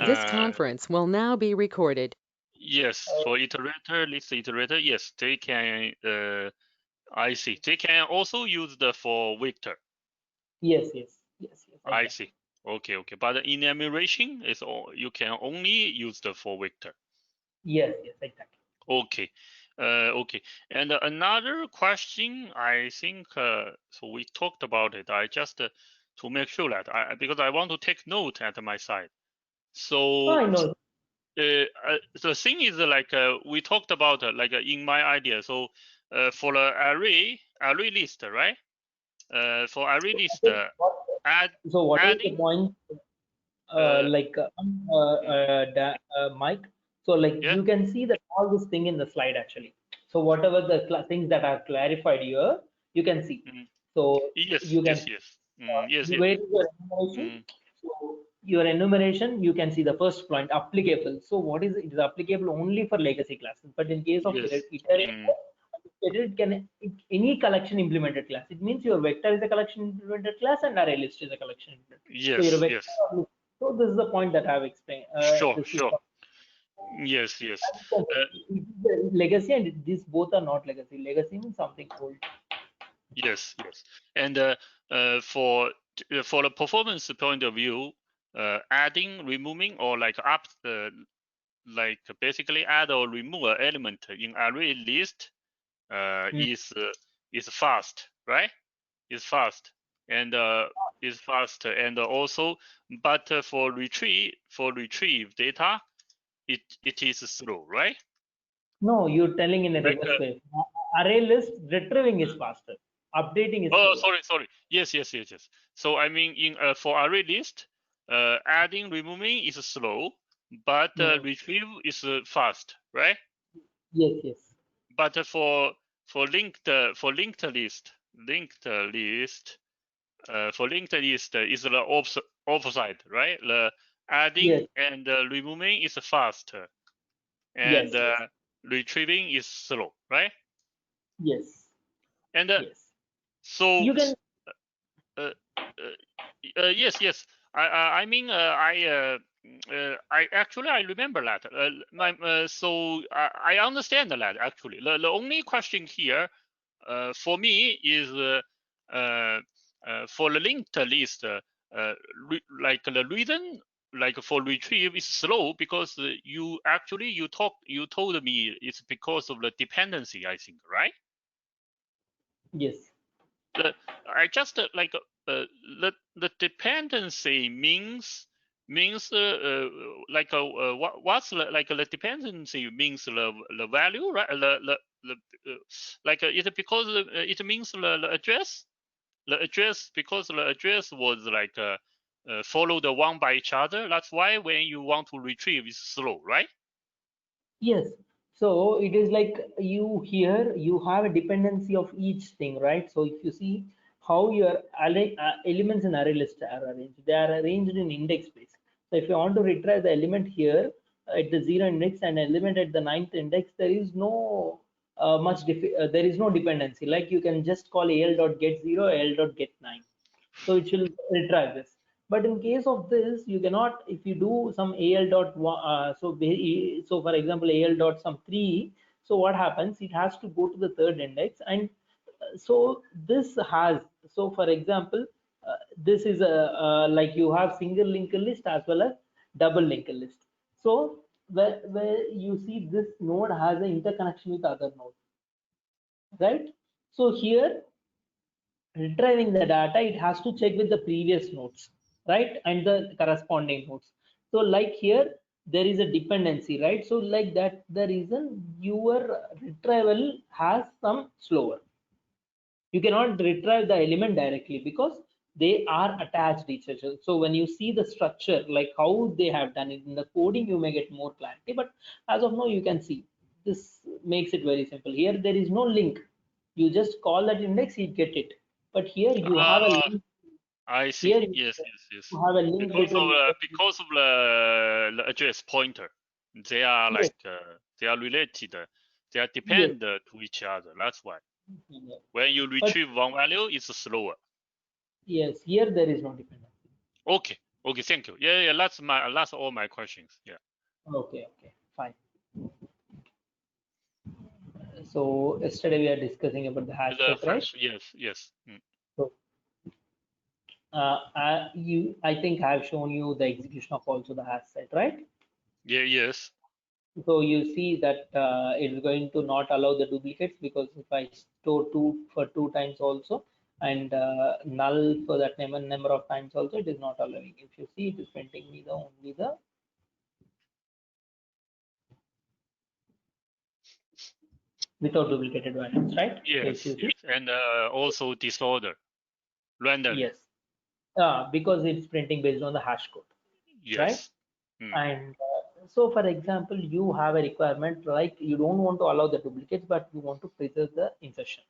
This Uh, conference will now be recorded. yes, for iterator, list iterator, yes, they can. I see. They can also use the for vector. Yes, yes, yes, yes. I Exactly. see. Okay, okay. But in enumeration, is all you can only use the for vector. Yes, yes, exactly. Okay. Okay. And another question, I think, so we talked about it. I just to make sure that because I want to take note at my side. So I know. the thing is like we talked about like in my idea. So for the array list, right? For array list, What is the adding. point? Uh, Mike. So like yeah. you can see that all this thing in the slide actually. So whatever the things that are clarified here, you can see. Mm. So Yes. you can Yes. Yes. Yes. Yes. where is your enumeration? Mm. So your enumeration, you can see the first point applicable. So what is it? It is applicable only for legacy classes. But in case of Yes. iterator, it can any collection implemented class. It means your vector is a collection implemented class and array list is a collection implemented. So your Yes. vector. Yes. So this is the point that I have explained. Sure. This is Sure. Yes. Yes. it is the legacy, and these both are not legacy. Legacy means something old. Yes. Yes. And for the performance point of view, adding, removing, or like like basically add or remove an element in array list is fast, right? Is fast and and also, but for retrieve data, it is slow, right? No, you're telling in a Like reverse way. Array list retrieving is faster. Updating is oh, slower. sorry. Yes. So I mean, in for array list, adding, removing is slow, but No. retrieve is fast, right? Yes, yes. But for linked list, for linked list is the opposite, right? The Yes, adding and removing is fast, and yes, yes, retrieving is slow, right? yes, And yes. so You can. uh, yes. I mean, I actually I remember that. So I understand that actually. The only question here, for me is for the linked list, like the reason like for retrieve is slow because you told me it's because of the dependency, I think, right? Yes. I just like the dependency means what's like the dependency means the value, right? Like it because it means the address because the address was like follow the one by each other. That's why when you want to retrieve it's slow, right? Yes. So it is like you here you have a dependency of each thing, right? So if you see how your elements in array list are arranged, they are arranged in index space. So if you want to retrieve the element here at the 0 index and element at the ninth index, there is no there is no dependency. Like you can just call al dot get 0, al dot get 9. So it will retrieve this. But in case of this, you cannot, if you do some al dot so for example al dot some 3, so what happens, it has to go to the third index, and so this has, so for example, this is like you have single linked list as well as double linked list. So where you see this node has an interconnection with other node, right? So here retrieving the data, it has to check with the previous nodes, right? And the corresponding nodes. So like here, there is a dependency, right? So like that, the reason your retrieval has some slower. You cannot retrieve the element directly because they are attached each other. So when you see the structure, like how they have done it in the coding, you may get more clarity. But as of now, you can see this makes it very simple. Here, there is no link. You just call that index, you get it. But here you have a link. I see. Here you Yes. have a link between. Because of the address pointer, they are Yes, like they are related. They are yes, depend to each other. That's why yes. when you But retrieve one value, it's slower. yes, here there is no dependency. Okay. Okay, thank you. Yeah, that's all my questions. Yeah. Okay, fine. So yesterday we are discussing about the hash set, right? Yes. So I think I have shown you the execution of also the hash set, right? Yes. So you see that it's going to not allow the duplicates, because if I store two for 2 times also, and null for that number of times also, it is not allowing. If you see, it is printing me the only the without duplicated values, right? So if Yes. you see, And also disorder, randomly. yes, because it's printing based on the hash code, right? Yes. And so, for example, you have a requirement like you don't want to allow the duplicates, but you want to preserve the insertion,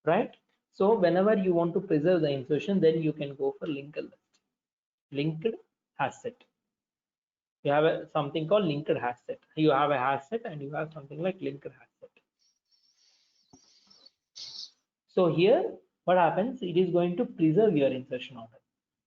right? So whenever you want to preserve the insertion, then you can go for linked list, linked hash set. You have something called linked hash set. You have a hash set and you have something like linked hash set. So here, what happens? It is going to preserve your insertion order.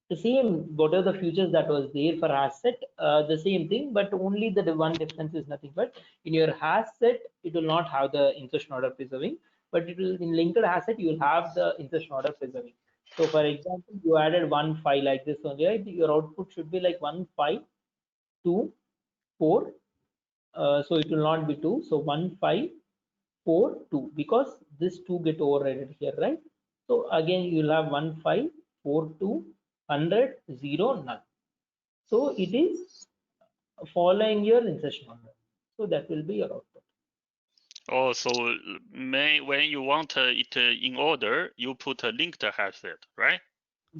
The same, what are the features that was there for hash set, the same thing, but only the one difference is nothing but in your hash set, it will not have the insertion order preserving, but it will in linked hash set, you will have the insertion order preserving. So for example, you added one file like this only, right? Your output should be like 1, 5, 2, 4. So it will not be 2. So 1, 5, 4, 2, because this 2 get overridden here, right? So again, you'll have 1, 5, 4, 2, 100, 0, null. So it is following your insertion order. So that will be your output. Also, when you want it in order, you put a linked hash set, right?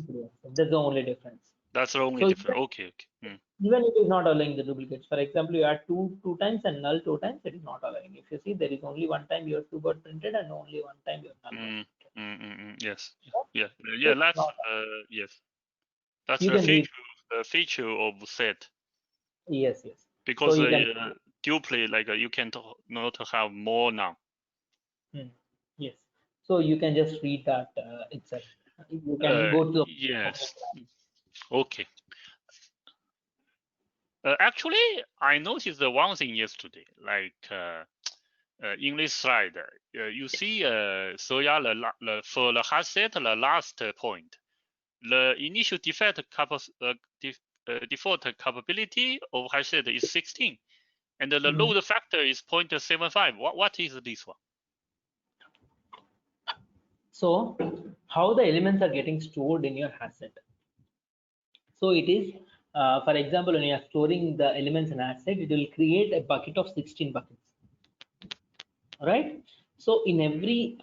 Yes, that's the only difference. That's the only So difference. Okay. even it is not allowing the duplicates. For example, you add two times and null 2 times, it is not allowing. If you see, there is only one time your 2 got printed and only one time your null got printed. Yes. Yeah? Yeah. So it's That's not, yes. That's you can read. the feature of set, Yes. So because you can. duplicate, like you can not have more now. Yes. So you can just read that itself. You can go to. Yes. Okay. Actually, I noticed the one thing yesterday, like in this slide, you see, so yeah, for the hash set, the last point, the initial default capability of hash set is 16, and the load factor is 0.75. What is this one? So how the elements are getting stored in your hash set. So it is, for example, when you are storing the elements in hash set, it will create a bucket of 16 buckets. Right? So in every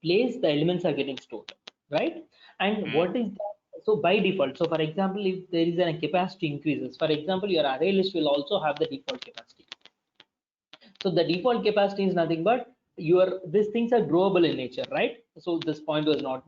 place, the elements are getting stored, right? And what is that? So by default, so for example, if there is a capacity increases, for example, your array list will also have the default capacity. So the default capacity is nothing but these things are growable in nature, right? So this point was not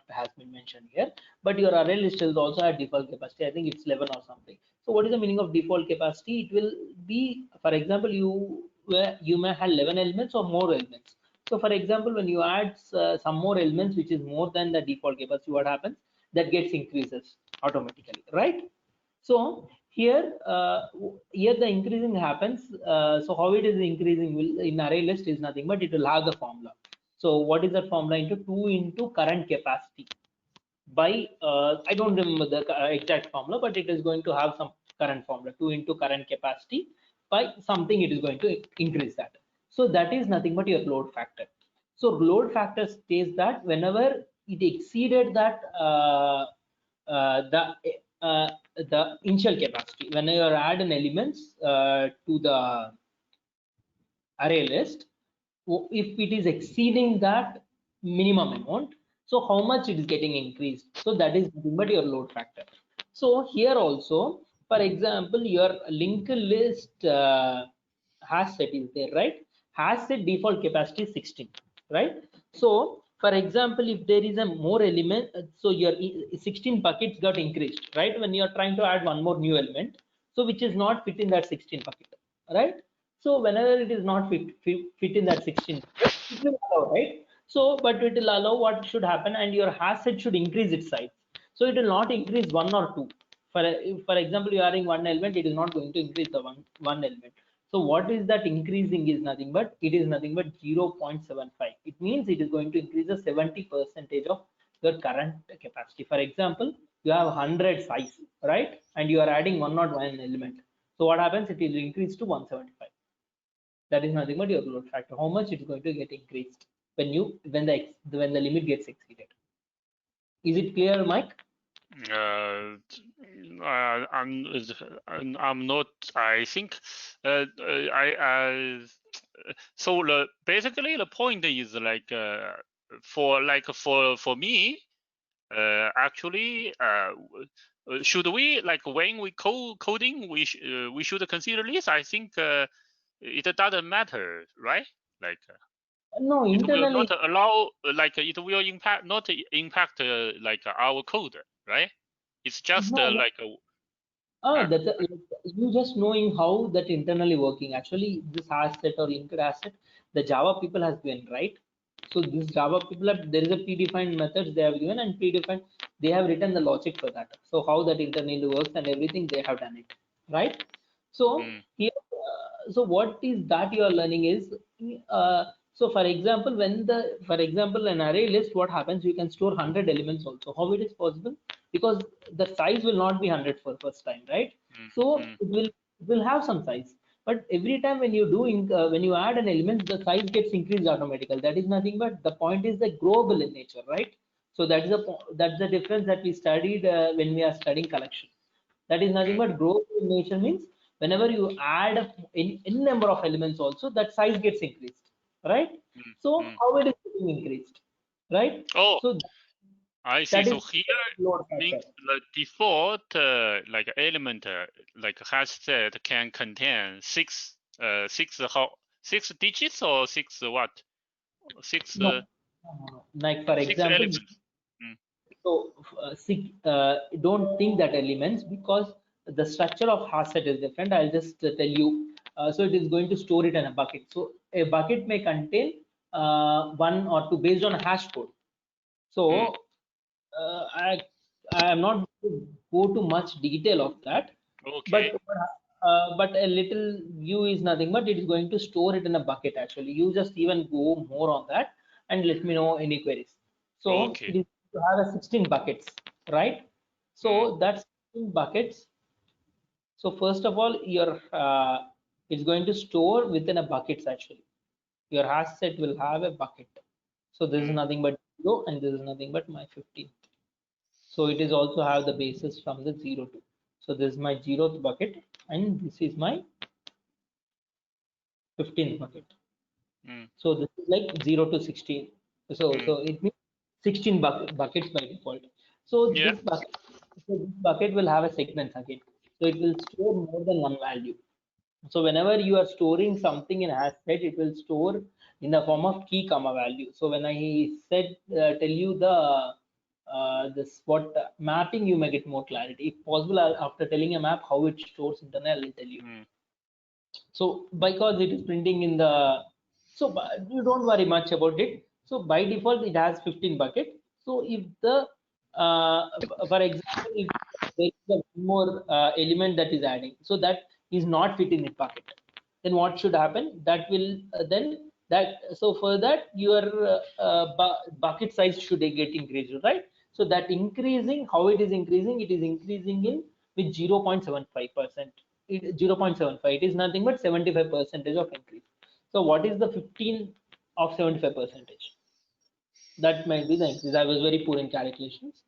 has been mentioned here, but your array list is also at default capacity. I think it's 11 or something. So what is the meaning of default capacity? It will be, for example, you may have 11 elements or more elements. So for example, when you add some more elements which is more than the default capacity, what happens? That gets increases automatically, right? So here the increasing happens. So how it is increasing will in array list is nothing but it will have the formula. So what is that formula? Into 2 into current capacity by I don't remember the exact formula, but it is going to have some current formula. 2 into current capacity by something, it is going to increase that. So that is nothing but your load factor. So load factor states that whenever it exceeded that uh, the the initial capacity, when you add an elements to the array list, if it is exceeding that minimum amount, so how much it is getting increased, so that is nothing but your load factor. So here also, for example, your linked list hash set is there, right? Hash set default capacity is 16, right? So for example, if there is a more element, so your 16 buckets got increased, right? When you are trying to add one more new element, so which is not fit in that 16 bucket, right? So whenever it is not fit in that 16, it will allow, right? So, but it will allow what should happen, and your hash set should increase its size. So it will not increase 1 or 2. For example, you are adding one element, it is not going to increase the one element. So what is that increasing is nothing but, it is nothing but 0.75. It means it is going to increase the 70% of your current capacity. For example, you have 100 size, right? And you are adding 101 element. So what happens? It will increase to 175. That is nothing but your load factor. How much it is going to get increased when the limit gets exceeded. Is it clear, Mike? I'm not. I think. So basically the point is like for me, actually, should we, like, when we coding, we should consider this. I think it doesn't matter, right? Like. No, It will internally. not allow, like, it will not impact like our code, right? It's just No, like that's you just knowing how that internally working. Actually, this asset or linked asset, the Java people has given, right? So this Java people have, there is a predefined methods they have given, and predefined they have written the logic for that. So how that internally works and everything they have done it, right? So here, so what is that you are learning is, so for example, for example, an array list, what happens? You can store 100 elements also. How it is possible? Because the size will not be 100 for first time, right? So it will have some size. But every time when you when you add an element, the size gets increased automatically. That is nothing but, the point is the growable in nature, right? So that's the difference that we studied when we are studying collection. That is nothing but growth in nature means, whenever you add in number of elements also, that size gets increased, right? So how it is getting increased, right? Oh, So I see. that So is here load means factor. the default like element like hash set can contain six digits or six what? Six No, like for six example, elements. Mm. so don't think that elements, because the structure of hash set is different. I'll just tell you. So it is going to store it in a bucket. So a bucket may contain one or two based on a hash code. Mm. So I am not going to go to much detail of that, Okay. but a little view is nothing but, it is going to store it in a bucket. Actually, you just even go more on that and let me know any queries. So Okay. it is to have a 16 buckets, right? Mm. So that's 16 buckets. So first of all, your it's going to store within a buckets. Actually, your hash set will have a bucket. So this is Mm. nothing but 0, and this is nothing but my 15th. So it is also have the basis from the 0 to. So this is my 0th bucket, and this is my 15th bucket. Mm. So this is like 0 to 16. So Mm. it means 16 buckets by default. So Yeah. this bucket will have a segments again. So it will store more than one value. So whenever you are storing something in hash set, it will store in the form of key comma value. So when I said tell you the this what mapping, you may get more clarity. If possible, after telling a map how it stores internal, I'll tell you. Mm. So because it is printing in the, so you don't worry much about it. So by default it has 15 bucket. So if the for example, if there is a one more element that is adding, so that is not fit in the bucket, then what should happen? That will then that, so for that your bucket size should get increased, right? So that increasing, how it is increasing? It is increasing in with 0.75%. 0.75, it is nothing but 75% of increase. So what is the 15 of 75%? That might be the increase. I was very poor in calculations.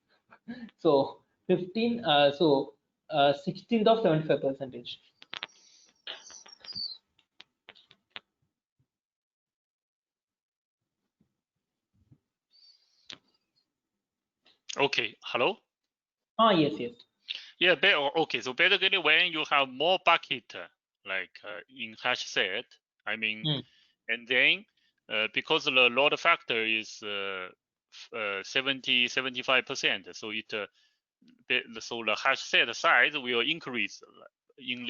So 15, 16th of 75%. Okay. Hello. Yes, yes. Yeah, okay. So basically, when you have more bucket, like in hash set, I mean, Hmm. and then because the load factor is 75%, so it so the hash set size will increase in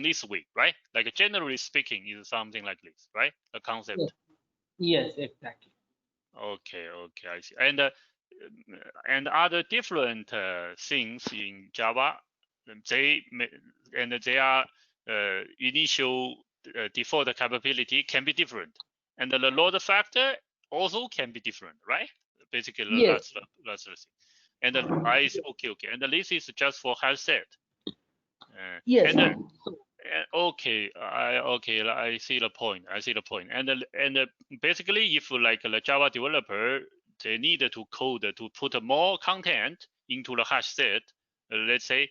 this way, right? Like generally speaking, is something like this, right? The Yes, concept. yes, exactly. Okay, okay, I see. And and other different things in Java, they are initial default capability can be different, and the load factor also can be different, right? Basically, Yes. that's the thing. And okay, and this is just for hash set. Yes. Okay, I see the point. And basically, if like the Java developer, they need to code to put more content into the hash set. Let's say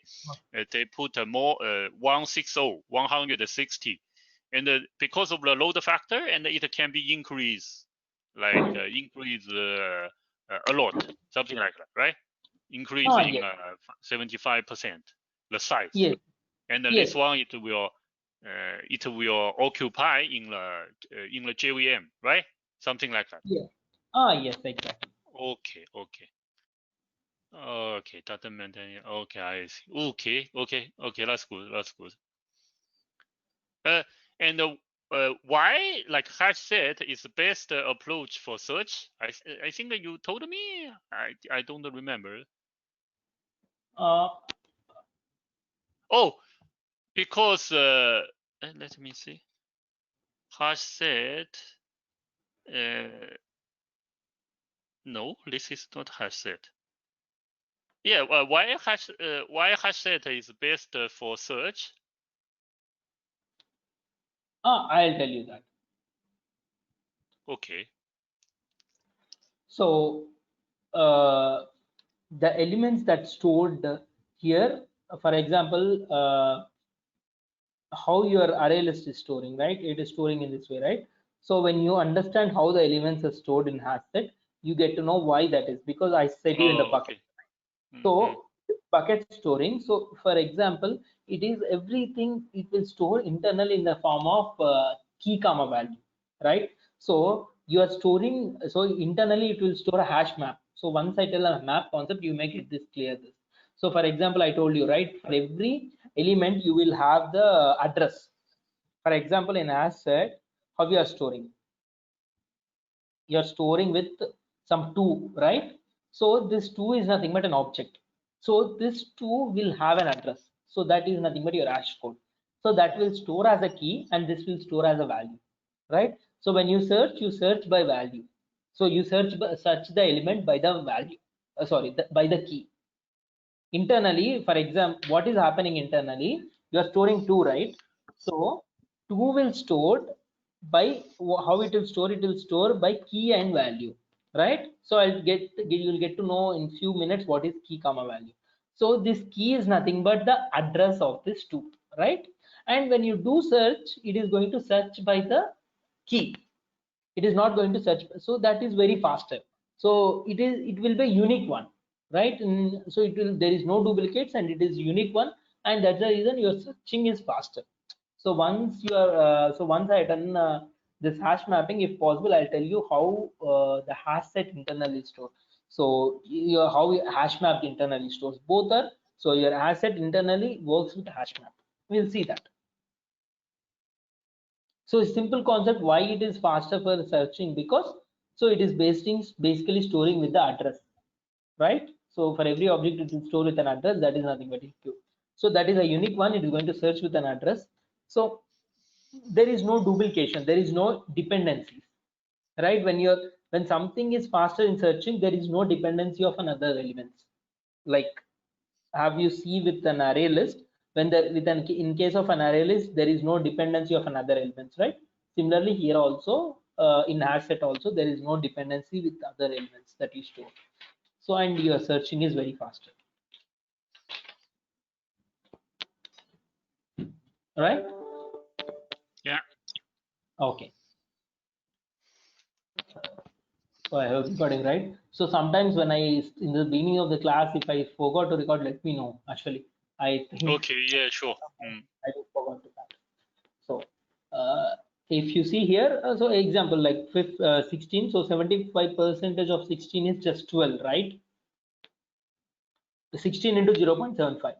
they put more 160, and because of the load factor, and it can be increased, like increase a lot, something like that, right? Increasing 75% the size. Yes. And Yes. this one it will occupy in the JVM, right? Something like that. Yes. Yes, exactly. Okay, data maintenance. Okay, I see. Okay, that's good. And why like hash set is the best approach for search? I think you told me. I don't remember. Oh, because let me see. Hash set. No, this is not hash set. Yeah, why hash set is best for search? I'll tell you that. Okay. So the elements that stored here, for example, how your array list is storing, right? It is storing in this way, right? So when you understand how the elements are stored in hash set, you get to know why that is, because I said you in the bucket. Okay. So bucket storing. So for example, it is everything it will store internally in the form of key comma value, right? So you are storing, so internally it will store a hash map. So once I tell a map concept, you make it this clear this. So for example, I told you, right, for every element you will have the address. For example, in hash set, how you are storing? You are storing with some 2, right? So this 2 is nothing but an object. So this 2 will have an address. So that is nothing but your hash code. So that will store as a key, and this will store as a value, right? So when you search by value. So you search the element by the value. By the key. Internally, for example, what is happening internally? You are storing 2, right? So 2 will stored by how it will store. It will store by key and value, right? So you'll get to know in few minutes what is key comma value. So this key is nothing but the address of this 2, right? And when you do search, it is going to search by the key. It is not going to search, so that is very faster. So it will be unique one, right? So it will, there is no duplicates, and it is unique one, and that's the reason your searching is faster. So once you are once I done this hash mapping, if possible, I'll tell you how the hash set internally stored. So how hash map internally stores both are. So your hash set internally works with hash map. We'll see that. So a simple concept why it is faster for searching, because so it is basically storing with the address, right? So for every object it will store with an address, that is nothing but eq. So that is a unique one, it is going to search with an address. So there is no duplication, there is no dependencies, right? When something is faster in searching, there is no dependency of another elements. Like, have you see with an array list, when in case of an array list, there is no dependency of another elements, right? Similarly here also, in hash set also, there is no dependency with other elements that you store. So and your searching is very faster, right? Yeah. Okay. So I hope recording, right? So sometimes when in the beginning of the class, if I forgot to record, let me know. Actually, I think Okay. Yeah. Sure. I just forgot to that. So if you see here, so example like 16, so 75% of 16 is just 12, right? 16 into 0.75.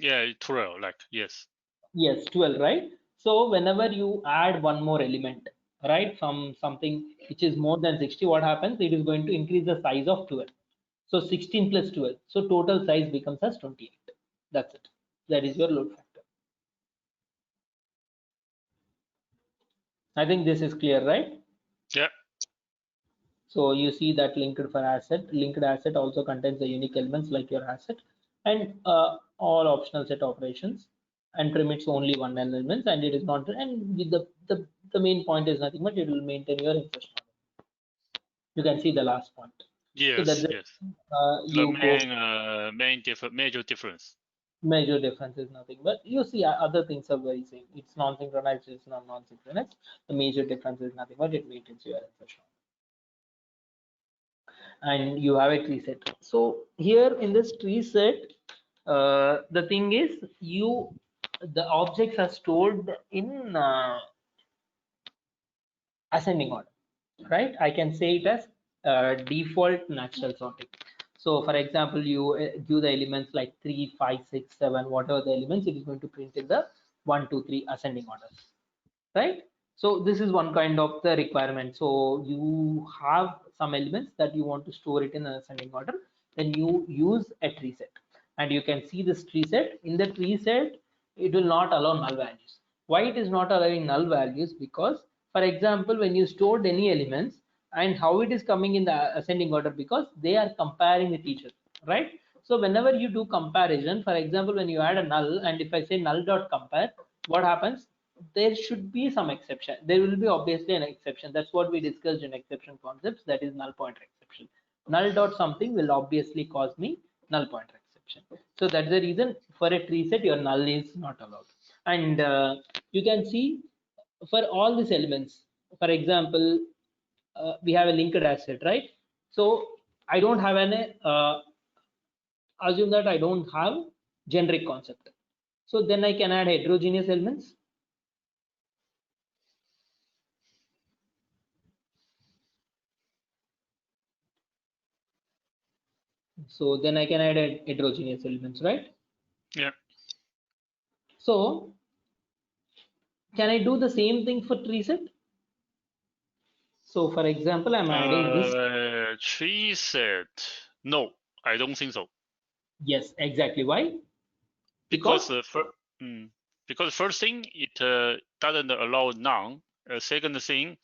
Yeah. 12. Like yes. Yes, 12, right? So whenever you add one more element, right? Something which is more than 60, what happens? It is going to increase the size of 12. So 16 plus 12. So total size becomes as 28. That's it. That is your load factor. I think this is clear, right? Yeah. So you see that linked asset also contains the unique elements like your asset and all optional set operations and permits only one element, and it is not, and the main point is nothing but it will maintain your infrastructure. You can see the last point. So that's Yes. it. Yes. The You go major difference. major difference is nothing, but you see other things are very same. It's non-synchronized, it's not non-synchronized. The major difference is nothing but it maintains your infrastructure. And you have a tree set. So here in this tree set, the thing is the objects are stored in ascending order, right? I can say it as default natural sorting. So for example, you give the elements like 3, 5, 6, 7, whatever the elements, it is going to print in the 1, 2, 3 ascending orders, right? So this is one kind of the requirement. So you have some elements that you want to store it in an ascending order, then you use a tree set, and you can see this tree set. In the tree set, it will not allow null values. Why it is not allowing null values? Because for example, when you stored any elements, and how it is coming in the ascending order, because they are comparing with each other, right? So whenever you do comparison, for example, when you add a null, and if I say null dot compare, what happens? There should be some exception. There will be obviously an exception. That's what we discussed in exception concepts. That is null pointer exception. Null dot something will obviously cause me null pointer exception. So that's the reason for a tree set your null is not allowed. And you can see for all these elements. For example, we have a linked asset, right? So I don't have an assume that I don't have generic concept. So then I can add heterogeneous elements. So then I can add heterogeneous elements, right? Yeah. So can I do the same thing for tree set? So for example, I'm adding this. Tree set. No, I don't think so. Yes, exactly. Why? Because Because because first thing, it doesn't allow none. Second thing,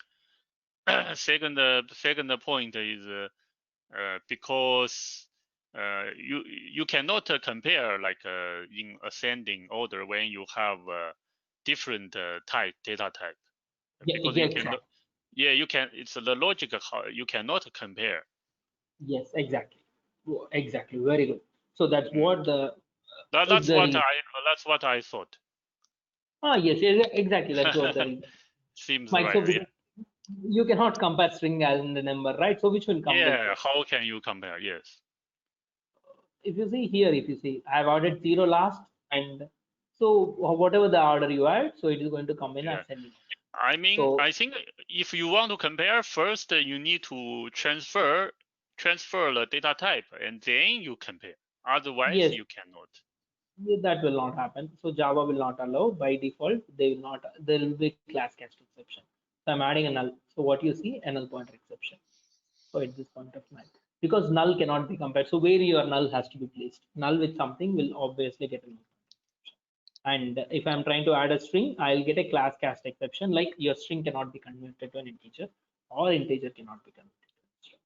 second point is because you cannot compare like in ascending order when you have different data type, because yeah, you exactly. cannot. Yeah, you can. It's the logic how you cannot compare. Yes, exactly. Exactly. Very good. So that's Mm. what the That's reason. that's what I thought. Yes, yes, exactly. That's what the reason. Seems right. Microsoft, Yeah. you cannot compare string and the number, right? So which will come Yeah. later? How can you compare? Yes. If you see here, if you see, I've ordered 0 last, and so whatever the order you add, so it is going to come in Yeah. ascending. I mean, So I think if you want to compare, first you need to transfer the data type, and then you compare. Otherwise, yes, you cannot. that will not happen. So Java will not allow by default. They will not. There will be class cast exception. So I'm adding a null. So what you see, a null pointer exception. So at this point of time, because null cannot be compared. So where your null has to be placed, null with something will obviously get a null. And if I'm trying to add a string, I'll get a class cast exception, like your string cannot be converted to an integer, or integer cannot be converted to a string.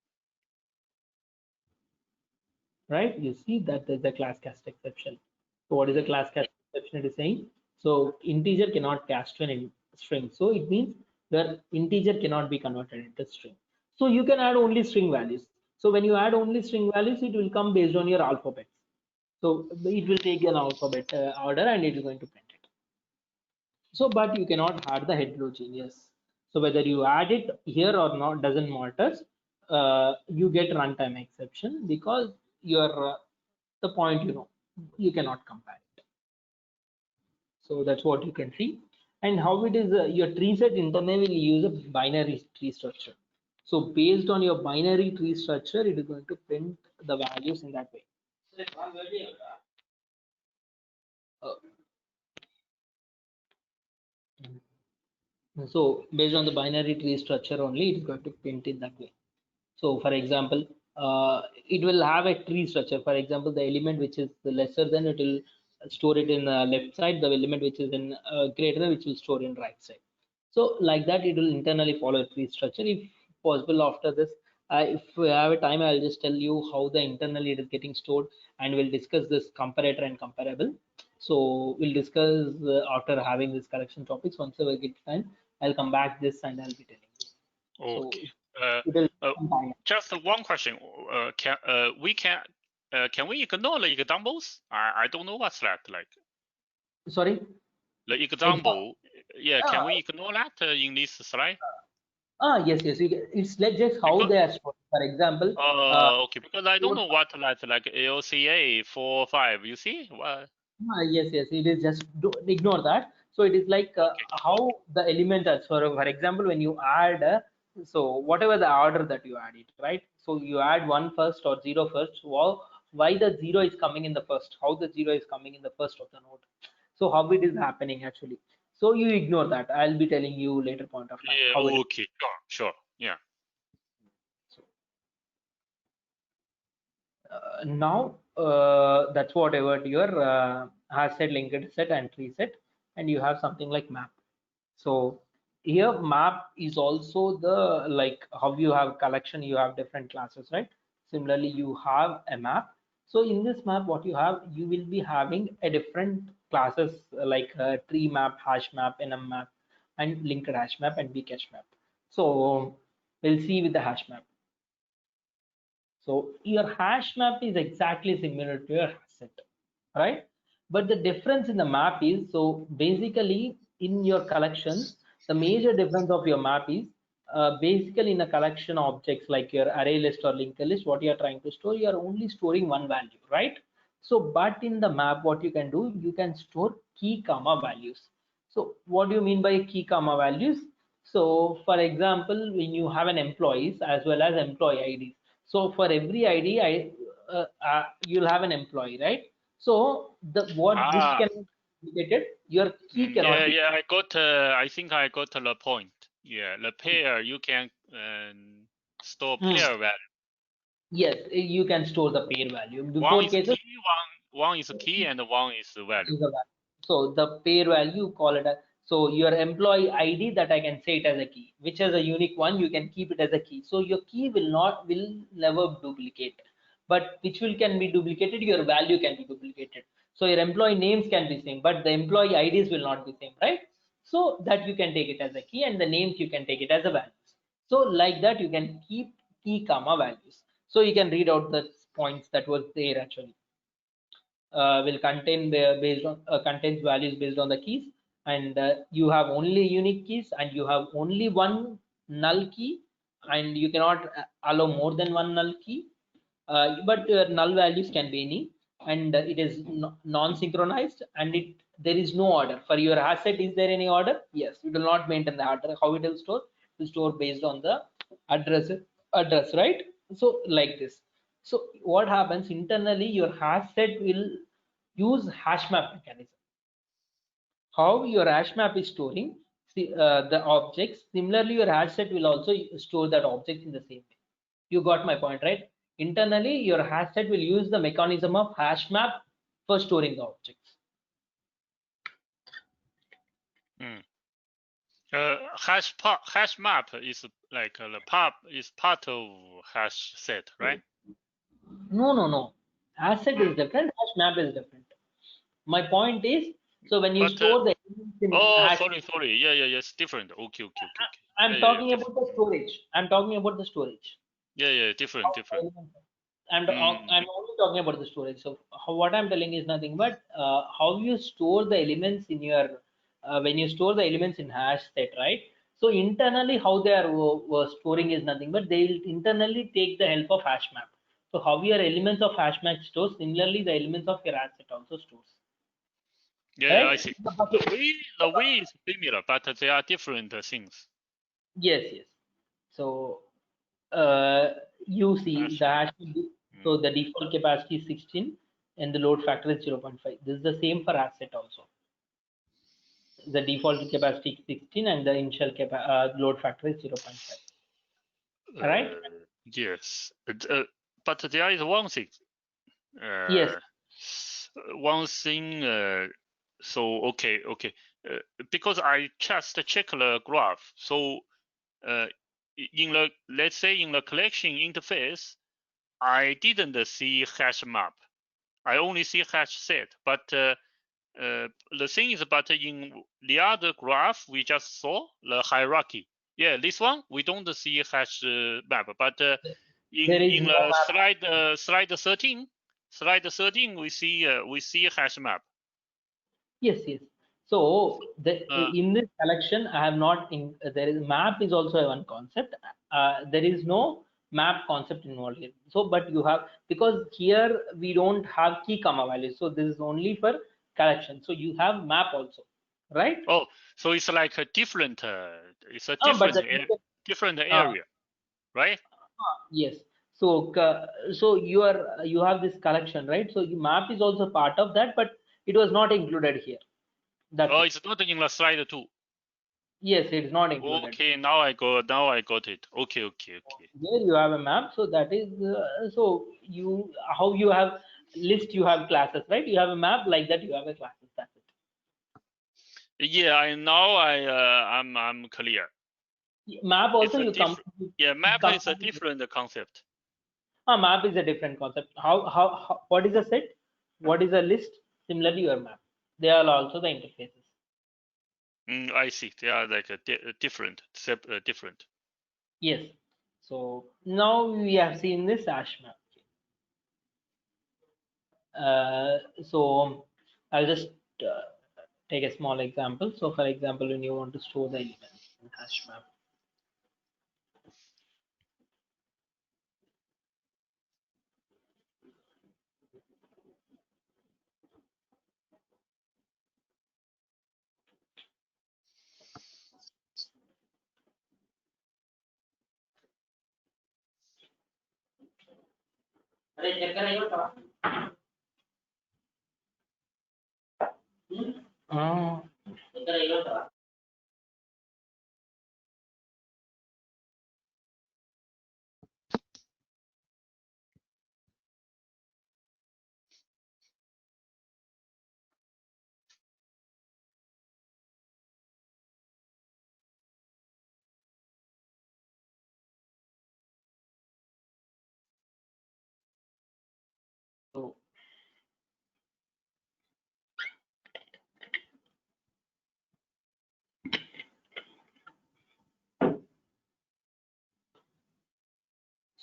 Right? You see that there's a class cast exception. So what is a class cast exception? It is saying so integer cannot cast to an string. So it means the integer cannot be converted into string. So you can add only string values. So when you add only string values, it will come based on your alphabet. So it will take an alphabet order and it is going to print it. So, but you cannot add the heterogeneous. So whether you add it here or not doesn't matter. You get runtime exception because your the point you cannot compare it. So that's what you can see. And how it is your tree set internally will use a binary tree structure. So based on your binary tree structure, it is going to print the values in that way. Uh, So based on the binary tree structure only, it is going to print it that way. So for example, it will have a tree structure. For example, the element which is the lesser than, it will store it in left side. The element which is in greater, which will store in right side. So like that, it will internally follow a tree structure. If possible, after this, if we have a time, I'll just tell you how the internally it is getting stored, and we'll discuss this comparator and comparable. So we'll discuss after having this correction topics. Once I get time, I'll come back this and I'll be telling you. So Okay. Uh, it will uh, combine. just one question. Can we ignore the examples? I don't know what's that like. Sorry. The example, yeah, can Ah, we ignore that in this slide? yes, yes. It's like just how Because they are stored. For example, okay, because I don't know what that like LCA 4.5. You see? What? yes, yes. It is just ignore that. So it is like Okay. how the element are. So for example, when you add, so whatever the order that you add it, right? So you add one first or zero first. Why the zero is coming in the first? How the zero is coming in the first of the node? So how it is happening actually? So you ignore that. I'll be telling you later point of time Yeah. how it is. Okay. Sure. Yeah. So, now that's whatever your has said linked set and tree set, and you have something like map. So here map is also the like how you have collection, you have different classes, right? Similarly, you have a map. So in this map, what you have, you will be having a different classes like tree map, hash map, enum map, and linked hash map and weak hash map. So we'll see with the hash map. So your hash map is exactly similar to your asset, right? But the difference in the map is, so basically in your collections, the major difference of your map is basically in a collection objects like your array list or linked list, what you are trying to store, you are only storing one value, right? So, but in the map, what you can do, you can store key comma values. So what do you mean by key comma values? So for example, when you have an employees as well as employee IDs. So for every ID, you'll have an employee, right? So the what this Ah. can be duplicated, your key Yeah. cannot be. Yeah. I got. I think I got the point. Yeah. The pair you can store Hmm. pair value. Yes, you can store the pair value. One Before is cases, key. One is key, and one is value. is a value. So the pair value, call it a, so your employee ID that I can say it as a key, which is a unique one, you can keep it as a key. So your key will never duplicate, but which will can be duplicated, your value can be duplicated. So your employee names can be same, but the employee IDs will not be same, right? So that you can take it as a key, and the names you can take it as a values. So like that you can keep key comma values. So you can read out the points that was there actually. Will contain the based on contains values based on the keys, and you have only unique keys, and you have only one null key, and you cannot allow more than one null key, but null values can be any, and it is non-synchronized, and there is no order for your asset. Is there any order? Yes, you will not maintain the order. How it will store? It will store based on the address, right? So like this. So what happens internally, your hash set will use hash map mechanism. How your hash map is storing the objects. Similarly, your hash set will also store that object in the same way. You got my point, right? Internally, your hash set will use the mechanism of hash map for storing the objects. Hmm. Hash map is like the pub is part of hash set, right? No, no, no. Hash set is different. Hash map is different. My point is, so when you But store the elements in oh, hash, sorry. Yeah. It's different. Okay. I'm Yeah. talking Different. about the storage. I'm talking about the storage. Yeah. Different. I'm only talking about the storage. So what I'm telling is nothing but how you store the elements in your when you store the elements in hash set, right? So internally, how they are storing is nothing but they will internally take the help of hash map. So how your elements of hash map stores, similarly the elements of your hash set also stores, Yeah. I right? see. The way is similar, but they are different things. Yes, yes. So uh, you see Hash the map. hash, Mm. so the default capacity is 16 and the load factor is 0.5. This is the same for asset also. The default capacity is 16 and the initial load factor is 0.5. Right? Yes. But there is one thing. Yes. One thing. So okay. Because I just check the graph. So in the, let's say in the collection interface, I didn't see hash map. I only see hash set. But the thing is, but in the other graph we just saw the hierarchy. Yeah, this one we don't see hash map, but in no the slide 13, we see hash map. Yes. So in this collection, I have not there is map is also one concept. There is no map concept involved here. So, but you have, because here we don't have key comma values. So this is only for collection. So you have map also, right? Oh, so it's like a different. It's a But different area, right? yes. So so you have this collection, right? So your map is also part of that, but it was not included here. That's Oh, it. it's not in the slide 2. Yes, it is not included. Okay, now I got it. Okay. Here you have a map, so that is so you, how you have list, you have classes, right? You have a map like that, you have a classes. That's it. Yeah, I'm clear. Map also It's a you come. yeah, map is a different concept. Map is a different concept. How what is a set? What is a list? Similarly, your map. They are also the interfaces. I see. They are like a different. Yes. So now we have seen this hash map. So I'll just uh, take a small example. So for example, when you want to store the elements in hash map. Uh, so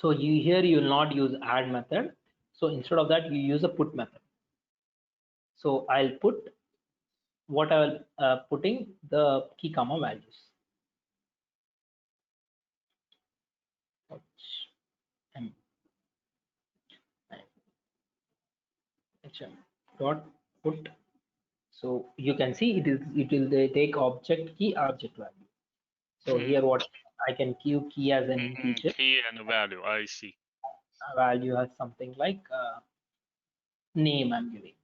So you here you will not use add method. So instead of that, you use a put method. So I'll put what I will putting the key comma values. Dot put. So you can see it will take object key object value. So here what I can give key as an integer. Key and value. I see. Value as something like name I'm giving.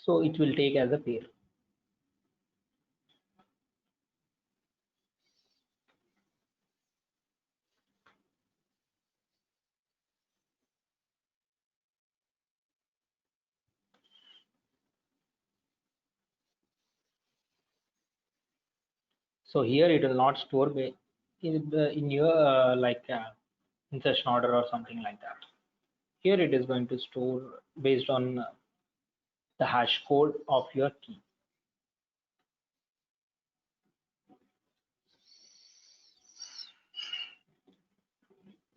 So it will take as a pair. So here it will not store in your insertion order or something like that. Here it is going to store based on the hash code of your key.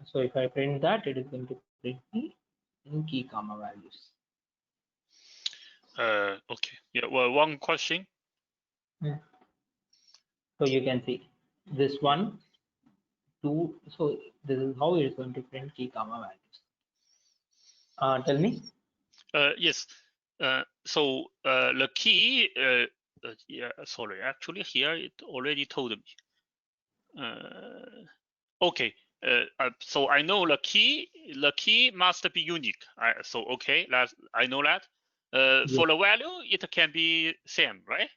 So if I print that, it is going to print me in key comma values. Okay. Yeah. Well, one question. So you can see this 1, 2. So this is how it is going to print key comma values. Tell me. Yes. So the key. Yeah. Sorry. Actually, here it already told me. Okay. So I know the key must be unique. So okay, I know that. Yes. For the value, it can be same, right?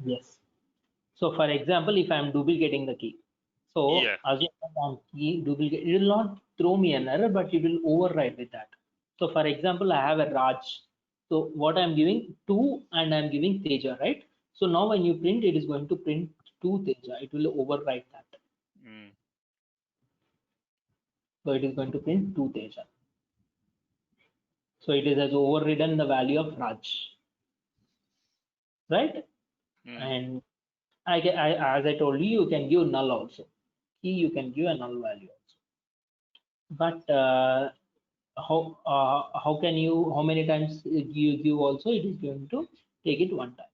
Yes. So for example, if I'm duplicating the key, so Yeah. assume that I'm key duplicate, it will not throw me an error, but it will override with that. So for example, I have a Raj. So what I'm giving 2 and I'm giving Teja, right? So now when you print, it is going to print 2 Teja. It will override that. Mm. So it is going to print 2 Teja. So it is has overridden the value of Raj, right? Mm. And as I told you, you can give null also. Key you can give a null value also. But how can you, how many times you give also? It is going to take it one time.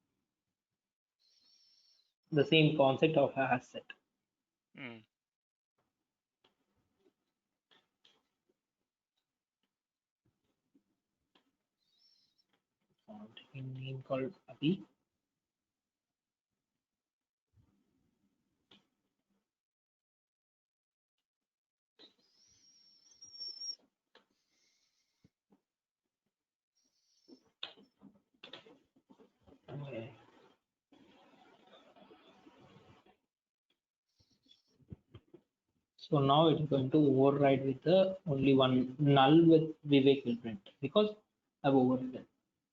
The same concept of a hash set. Mm. In name called Abhi. Okay. So now it is going to override with the only one null with Vivek will print because I've overridden.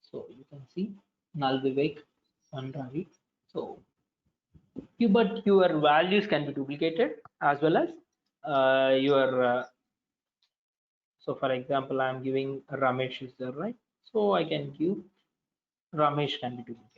So you can see null Vivek one Ravi. So but your values can be duplicated as well as your so for example, I'm giving Ramesh is there, right? So I can give Ramesh can be duplicated.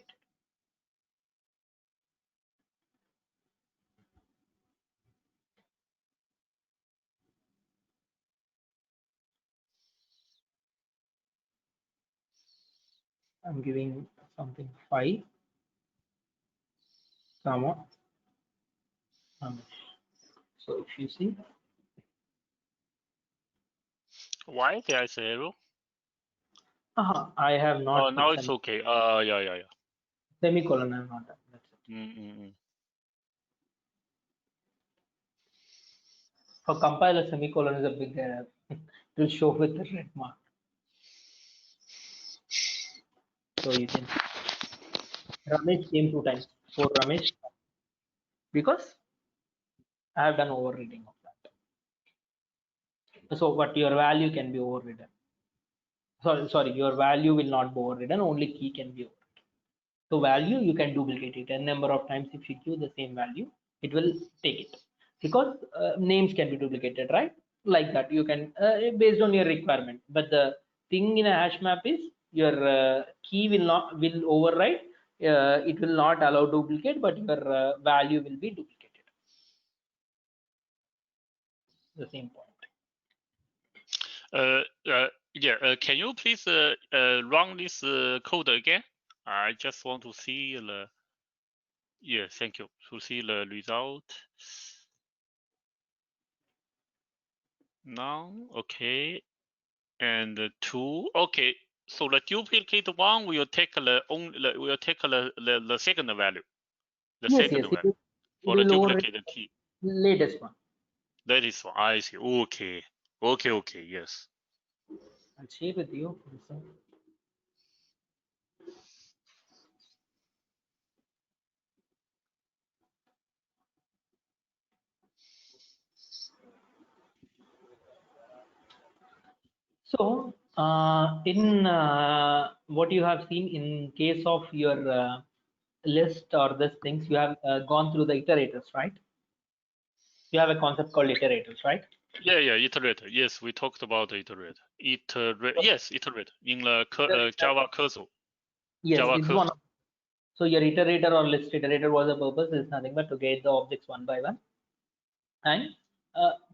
I'm giving something 5, comma, Ramesh. So if you see, Why there is error? I have Oh, not put now it's okay. Yeah. semicolon. I'm not done. That's it. Mm. For compiler, semicolon is a big error. It will show with the red mark. So you can Ramesh came 2 times for Ramesh because I have done overreading of that. So but your value can be overridden. Sorry, your value will not be overridden. Only key can be overridden. So value you can duplicate it a number of times. If you give the same value, it will take it because names can be duplicated, right? Like that you can based on your requirement. But the thing in a hash map is your key will override. It will not allow duplicate, but your value will be duplicated. The same point. Yeah. Can you please run this code again? I just want to see the. Yeah, thank you. To see the result. Now, okay, and 2. Okay, so the duplicate one will take the second value. The Yes, second yes, value it for the will override duplicate key. latest one. That is one. I see. Okay. Yes. I'll share with you. So, in what you have seen in case of your list or these things, you have gone through the iterators, right? You have a concept called iterators, right? Yeah. Iterator. Yes, we talked about iterator. Yes, iterator in the Java cursor. Yes, Java it's one. cursor. So your iterator or list iterator was a purpose is nothing but to get the objects one by one and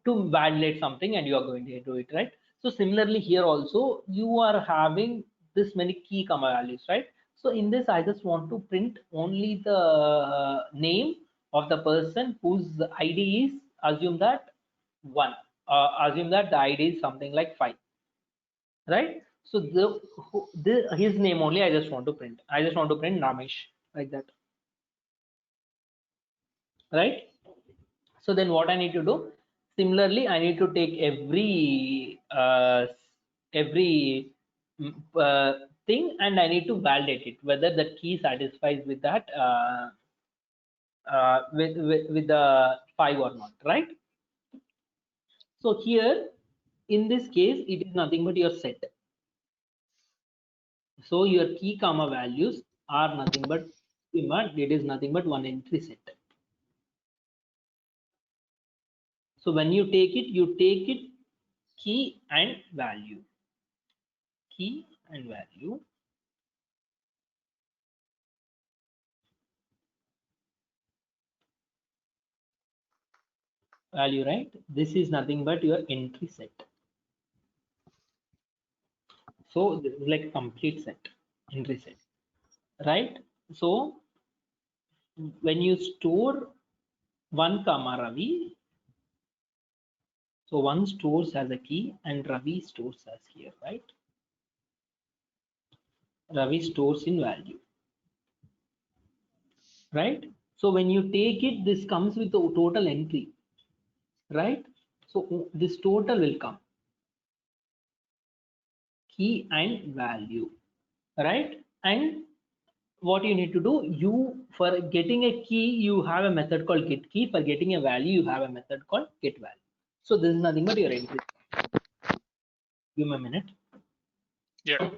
to validate something, and you are going to do it, right? So similarly here also you are having this many key comma values, right? So in this I just want to print only the name of the person whose id is, assume that 1, assume that the id is something like 5, right? So his name only I just want to print. I just want to print Ramesh, like that, right? So then what I need to do, Similarly, I need to take every thing, and I need to validate it whether the key satisfies with that with the 5 or not, right? So here in this case, it is nothing but your set. So your key comma values are nothing but it is nothing but one entry set. So when you take it key and value, key and value. Value, right? This is nothing but your entry set. So this is like complete set, entry set, right? So when you store one comma Ravi, so one stores as a key and Ravi stores as here, right? Ravi stores in value, right? So when you take it, this comes with the total entry, right? So this total will come key and value, right? And what you need to do, you for getting a key you have a method called get key, for getting a value you have a method called get value. So this is nothing but your entry. Give me a minute. Yeah.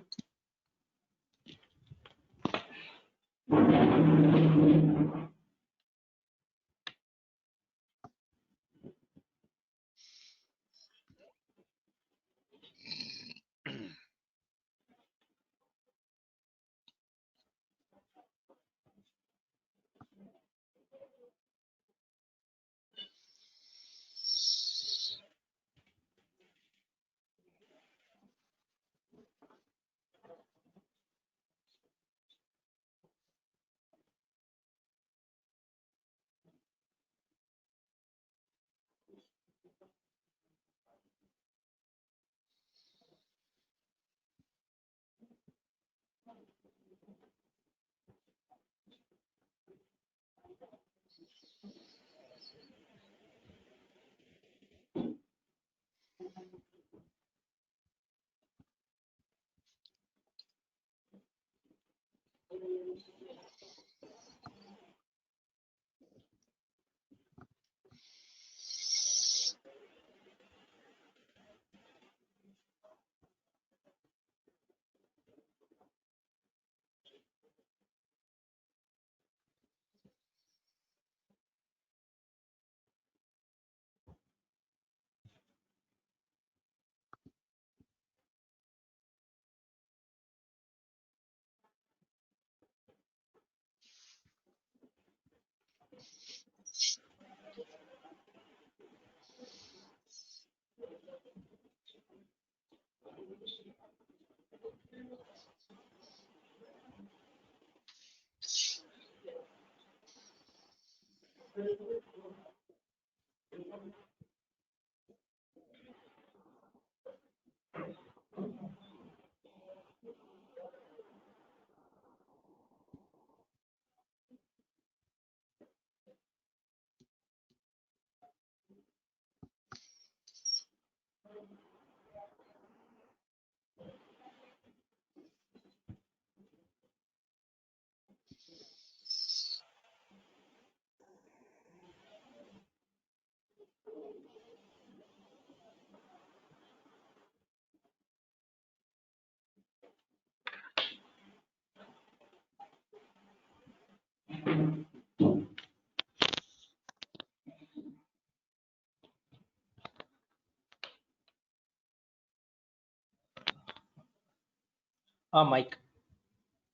Mike.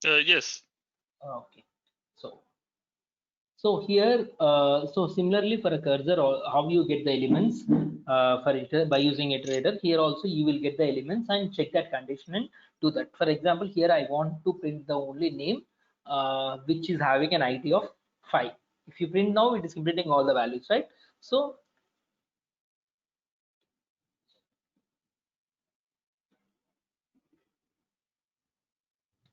Yes. Okay. So here, so similarly for a cursor, or how you get the elements for it by using iterator. Here also you will get the elements and check that condition and do that. For example, here I want to print the only name which is having an ID of 5. If you print now, it is printing all the values, right? So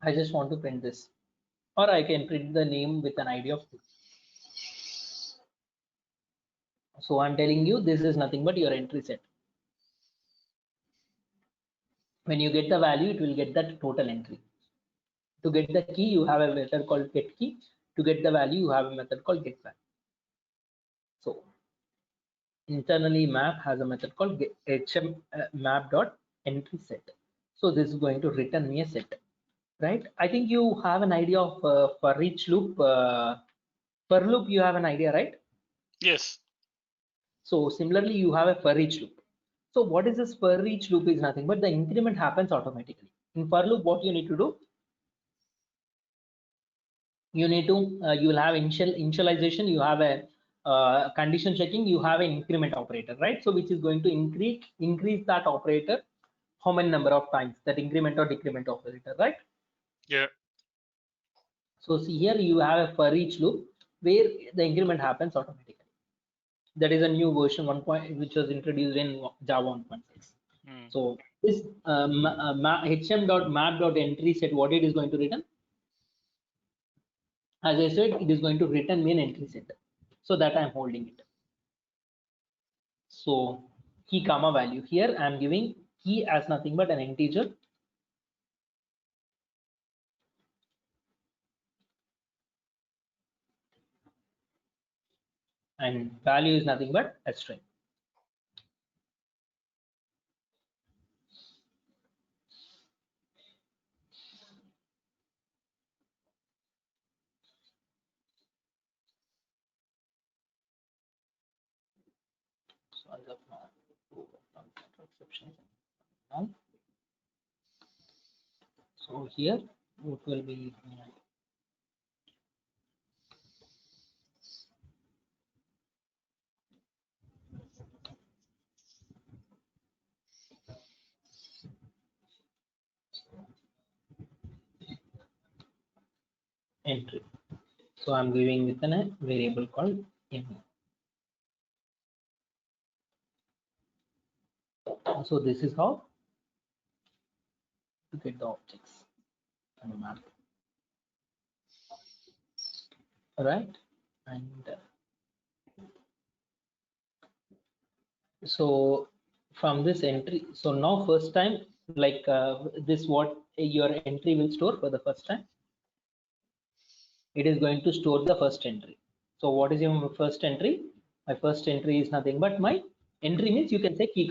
I just want to print this, or I can print the name with an ID of 2. So I'm telling you, this is nothing but your entry set. When you get the value, it will get that total entry. To get the key, you have a method called get key. To get the value, you have a method called get value. So internally, map has a method called map.entry set. So this is going to return me a set, right? I think you have an idea of for each loop. For loop, you have an idea, right? Yes. So similarly, you have a for each loop. So what is this for each loop is nothing but the increment happens automatically. In for loop, what you need to do? You need to you will have initialization, you have a condition checking, you have an increment operator, right? So which is going to increase that operator how many number of times, that increment or decrement operator, right? Yeah. So see here you have a for each loop where the increment happens automatically. That is a new version 1 point which was introduced in Java 1.6. So this hm.map.entry set, what it is going to return? As I said, it is going to return me an entry set. So that I'm holding it. So key comma value, here I'm giving key as nothing but an integer, and value is nothing but a string. So as of now, exceptions. So here what will be entry. So I'm giving within a variable called m. So this is how to get the objects and the map. All right, and so from this entry, so now first time, like this, what your entry will store for the first time, it is going to store the first entry. So what is your first entry? My first entry is nothing but my entry means you can say key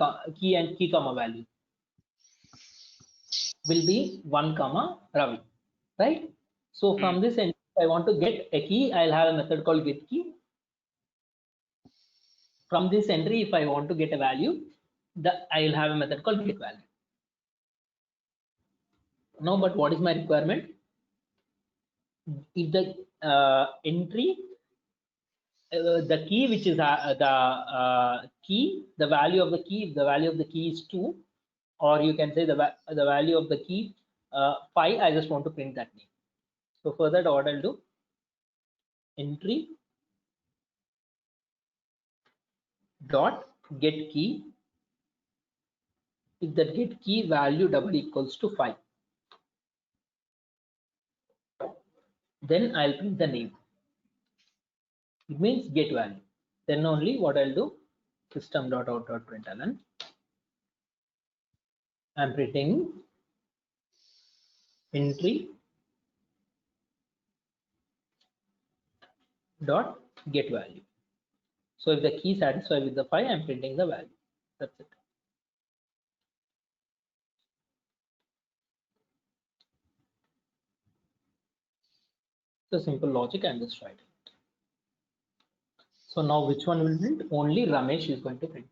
and key comma value will be 1 comma Ravi, right? So from this entry, I want to get a key, I'll have a method called get key. From this entry, if I want to get a value, I'll have a method called get value. Now, but what is my requirement? If the entry, the key which is the key, the value of the key, if the value of the key is 2, or you can say the value of the key 5, I just want to print that name. So for that, what I'll do, entry dot get key, if that get key value double equals to 5, then I'll print the name. It means get value. Then only what I'll do, system.out.println, I'm printing entry dot get value. So if the key satisfied with the 5, I'm printing the value. That's it. So simple logic, I'm just writing. So now which one will print? Only Ramesh is going to print.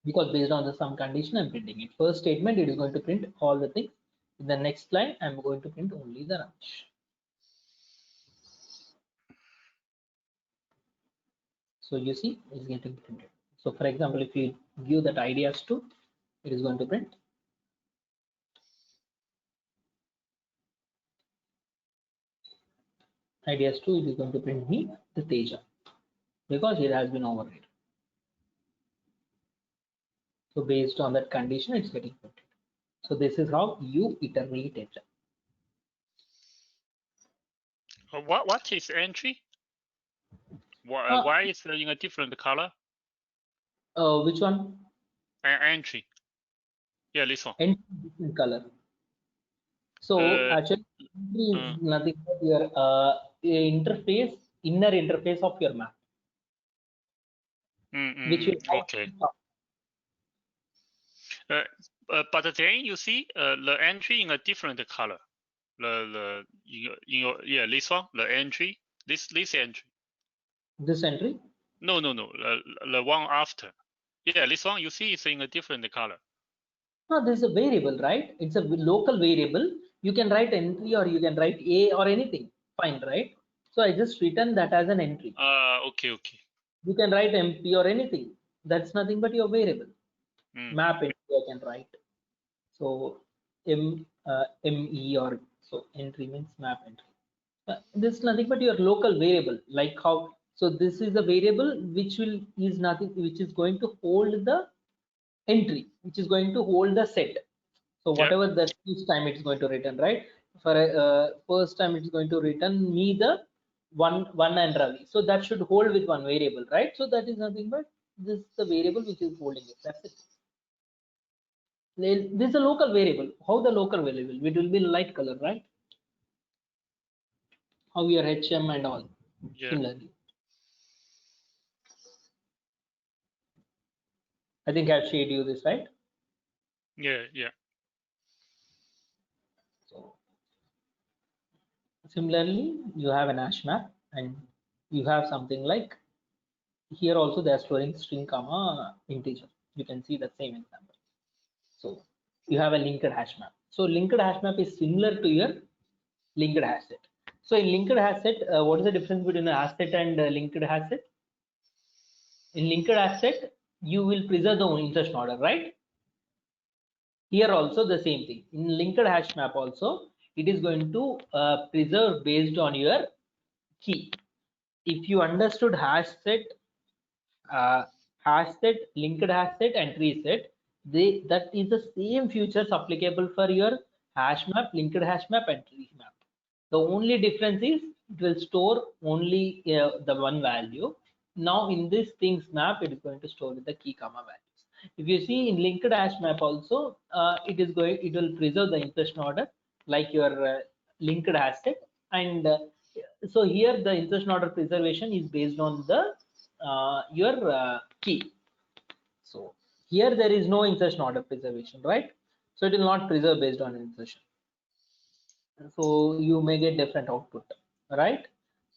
Because based on the sum condition, I'm printing it. First statement, it is going to print all the things. In the next line, I'm going to print only the Ramesh. So you see, it's getting printed. So for example, if you give that ideas to, it is going to print. Ideas 2, it is going to print me the Teja because it has been overridden. So based on that condition, it's getting printed. So this is how you iterate it. What is entry? Why is it in a different color? Which one? Entry. Yeah, this one. Entry different color. So actually, entry is nothing but your interface, inner interface of your map, which will okay. But then you see the entry in a different color. The in your yeah, this one, the entry, this entry. This entry? No, the one after. Yeah, this one you see it's in a different color. No, this is a variable, right? It's a local variable. You can write entry or you can write A or anything. Fine, right? So I just written that as an entry. Okay. You can write MP or anything. That's nothing but your variable. Map entry I can write. So ME or so entry means map entry. This is nothing but your local variable. Like how, so this is a variable which is nothing, which is going to hold the entry, which is going to hold the set. So whatever that each time it's going to return, right? For first time it's going to return me the one and Ravi. So that should hold with one variable, right? So that is nothing but this is the variable which is holding it. That's it. This is a local variable. How the local variable? It will be light color, right? How your HM and all. Similarly. I think I've shared you this, right? Yeah. So similarly, you have an hash map and you have something like here also they are storing string comma integer. You can see the same example. So you have a linked hash map. So linked hash map is similar to your linked hash set. So in linked hash set, what is the difference between a hash set and linked hash set? In linked hash set, you will preserve the insertion order, right? Here also the same thing. In linked hash map also, it is going to preserve based on your key. If you understood hash set, linked hash set, and tree set, that is the same features applicable for your hash map, linked hash map, and tree map. The only difference is it will store only the one value. Now in this things map, it is going to store with the key comma values. If you see in linked hash map also, it will preserve the insertion order like your linked hash set, and so here the insertion order preservation is based on the your key. So here there is no insertion order preservation, right? So it will not preserve based on insertion. So you may get different output, right?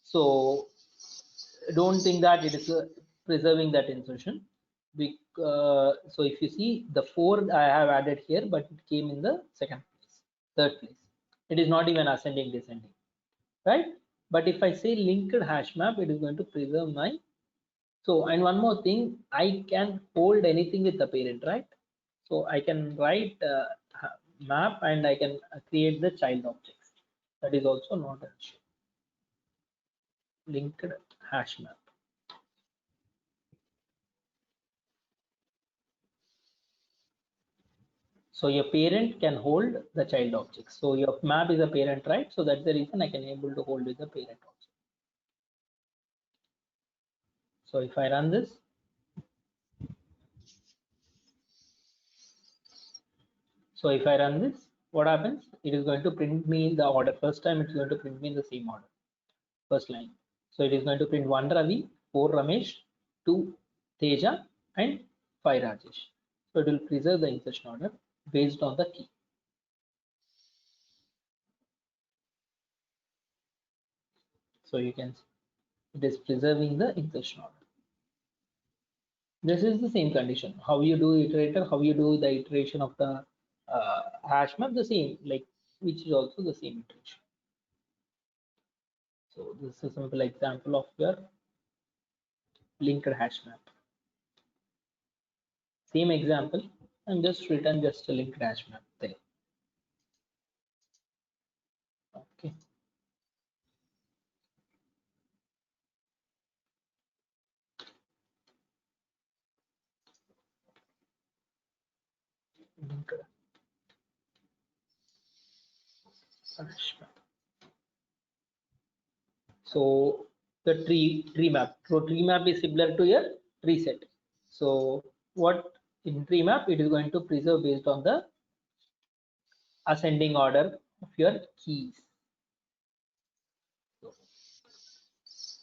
So don't think that it is preserving that insertion. So if you see the 4 I have added here, but it came in the second place, third place. It is not even ascending, descending, right? But if I say linked hash map, it is going to preserve my. So, and one more thing, I can hold anything with the parent, right? So I can write map and I can create the child objects. That is also not an issue. Linked hash map. So your parent can hold the child objects. So your map is a parent, right? So that's the reason I can able to hold with the parent also. So if I run this, what happens? It is going to print me in the order. First time it's going to print me in the same order. First line. So it is going to print 1 Ravi, 4 Ramesh, 2 Teja, and 5 Rajesh. So it will preserve the insertion order based on the key. So you can see it is preserving the insertion order. This is the same condition. How you do iterator, how you do the iteration of the hash map, the same, like which is also the same iteration. So this is a simple example of your linked hash map. Same example, I'm just written just a linked hash map there. Okay. Linked hash map. So the tree map. So tree map is similar to your tree set. So what in tree map it is going to preserve based on the ascending order of your keys. So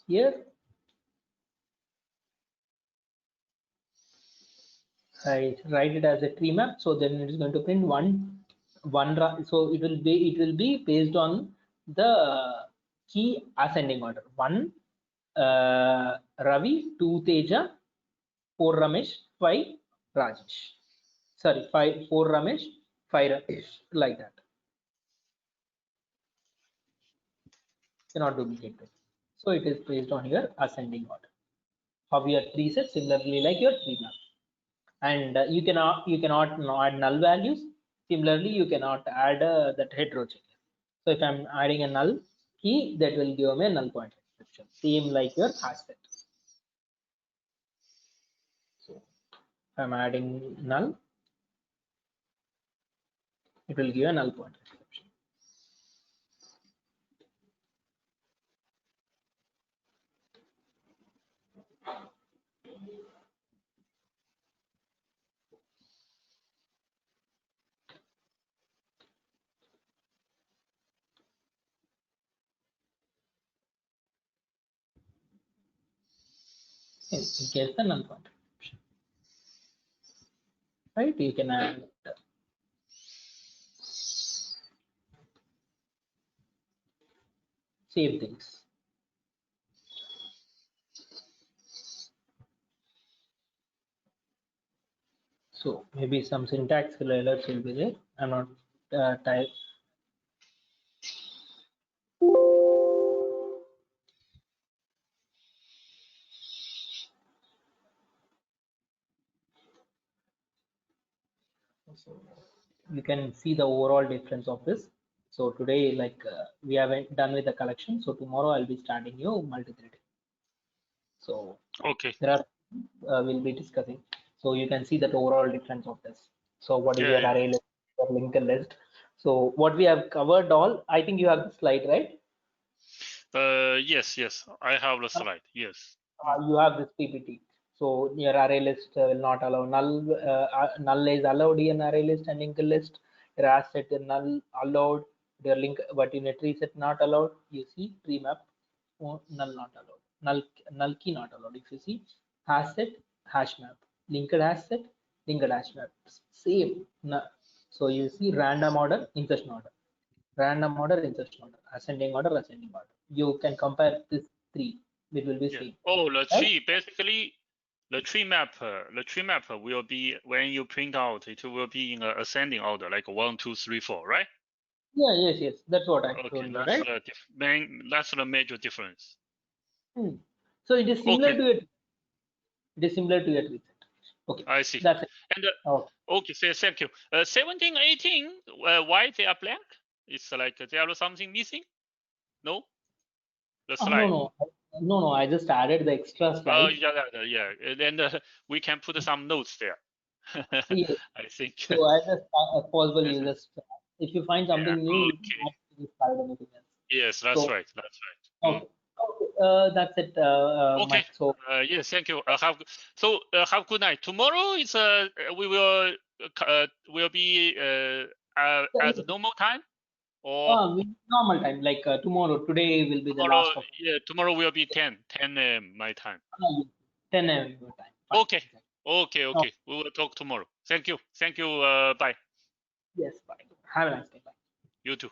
here I write it as a tree map. So then it is going to print so it will be based on the key ascending order. 1 Ravi, 2 Teja, 4 Ramesh, 5 Rajesh. Sorry, 4 Ramesh, 5 Rajesh, like that. Cannot duplicate it. So it is based on your ascending order of your tree set, similarly like your tree map. And you cannot add null values. Similarly, you cannot add that heterogeneous. So if I'm adding a null key, that will give me a null pointer exception. Same like your hash set. So if I'm adding null, it will give a null pointer exception. It gets the null pointer exception. Right? You can add save things. So maybe some syntax alerts will be there. I'm not type. So you can see the overall difference of this. So today, like we haven't done with the collection. So tomorrow I'll be starting you multi-threading. So Okay. there are we'll be discussing. So you can see that overall difference of this. So what is your Yeah. array list, your linked list? So what we have covered all. I think you have the slide, right? Yes. I have the slide. Yes. You have this PPT. So your array list will not allow null is allowed in array list and linked list. Your asset is null allowed. Your link, but in a tree set not allowed. You see tree map, null not allowed. Null key not allowed. If you see hash set, hash map, linked asset, linked hash map, same. So you see random order, insertion order, random order, insertion order, ascending order, ascending order. You can compare this three. It will be Yeah. same. Oh, the Right? tree basically. The tree map will be when you print out. It will be in ascending order, like 1, 2, 3, 4, right? Yeah, yes. That's what I Okay, told you, that's right? the that's the major difference. So it is similar Okay, to it. It is similar to your tree set. Okay, I see. that's it. And Okay. okay, thank you. 17, 18. Why they are blank? It's like there is something missing. No, the No, slide. no. I just added the extra slides. Yeah. Then we can put some notes there. Yes. I think. So as as possible, I you think. just if you find Yeah. something new, you can Okay. add to this slide anything else. Yes, that's So right. That's right. okay, that's it, Okay. Mike. So Yes, thank you. Have good night. Tomorrow is we will be at the normal time, or normal time, like tomorrow. Today will be the tomorrow. last of Yeah, tomorrow will be 10 a.m. my time. 10 a.m. your time. Fine. Okay. Exactly. Oh, Okay. We will talk tomorrow. Thank you. Bye. yes. Bye. Have a nice day. Bye. You too.